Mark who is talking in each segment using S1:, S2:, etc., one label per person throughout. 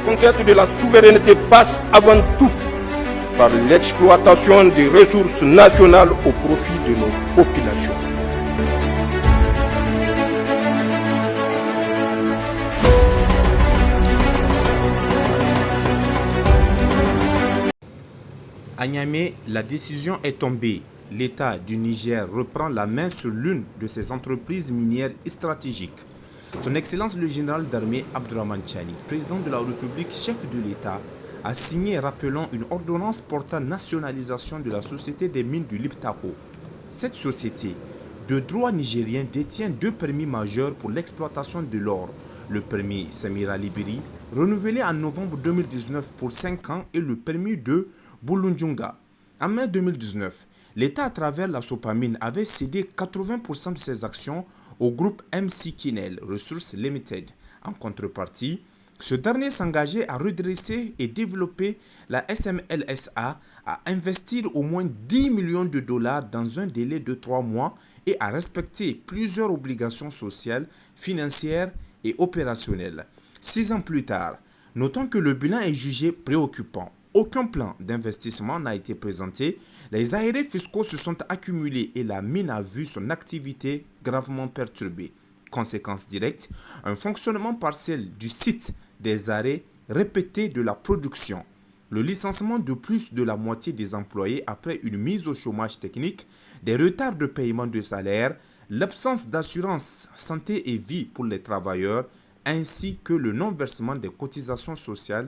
S1: conquête de la souveraineté passe avant tout par l'exploitation des ressources nationales au profit de nos populations.
S2: À Niamey, la décision est tombée. L'État du Niger reprend la main sur l'une de ses entreprises minières stratégiques. Son Excellence le général d'armée Abdourahmane Tchani, président de la République, chef de l'État, a signé rappelant une ordonnance portant nationalisation de la société des mines du Liptako. Cette société, de droit nigérien, détient deux permis majeurs pour l'exploitation de l'or. Le permis Samira Libiri, renouvelé en novembre 2019 pour 5 ans, et le permis de Bulunjunga. En mai 2019, l'État, à travers la Sopamine, avait cédé 80% de ses actions au groupe MC Kinel Resources Limited. En contrepartie, ce dernier s'engageait à redresser et développer la SMLSA, à investir au moins 10 millions de dollars dans un délai de 3 mois et à respecter plusieurs obligations sociales, financières et opérationnelles. 6 ans plus tard, notons que le bilan est jugé préoccupant. Aucun plan d'investissement n'a été présenté, les arriérés fiscaux se sont accumulés et la mine a vu son activité gravement perturbée. Conséquence directe, un fonctionnement partiel du site, des arrêts répétés de la production, le licenciement de plus de la moitié des employés après une mise au chômage technique, des retards de paiement de salaire, l'absence d'assurance santé et vie pour les travailleurs, ainsi que le non-versement des cotisations sociales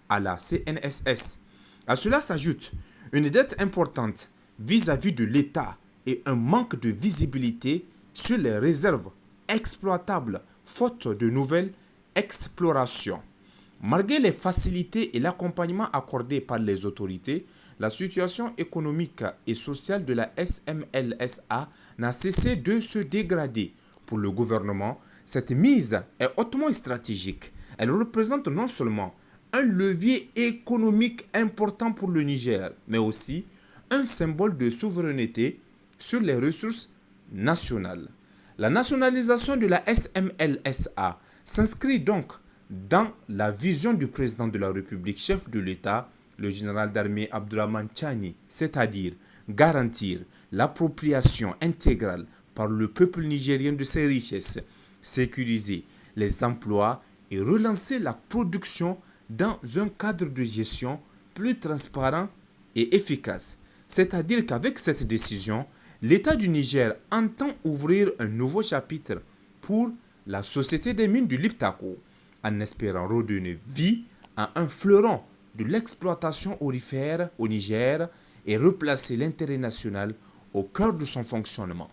S2: à la CNSS. À cela s'ajoute une dette importante vis-à-vis de l'État et un manque de visibilité sur les réserves exploitables faute de nouvelles explorations. Malgré les facilités et l'accompagnement accordés par les autorités, la situation économique et sociale de la SMLSA n'a cessé de se dégrader. Pour le gouvernement, cette mise est hautement stratégique. Elle représente non seulement un levier économique important pour le Niger, mais aussi un symbole de souveraineté sur les ressources nationales. La nationalisation de la SMLSA s'inscrit donc dans la vision du président de la République, chef de l'État, le général d'armée Abdourahmane Tchani, c'est-à-dire garantir l'appropriation intégrale par le peuple nigérien de ses richesses, sécuriser les emplois et relancer la production dans un cadre de gestion plus transparent et efficace. C'est-à-dire qu'avec cette décision, l'État du Niger entend ouvrir un nouveau chapitre pour la société des mines du Liptako, en espérant redonner vie à un fleuron de l'exploitation aurifère au Niger et replacer l'intérêt national au cœur de son fonctionnement.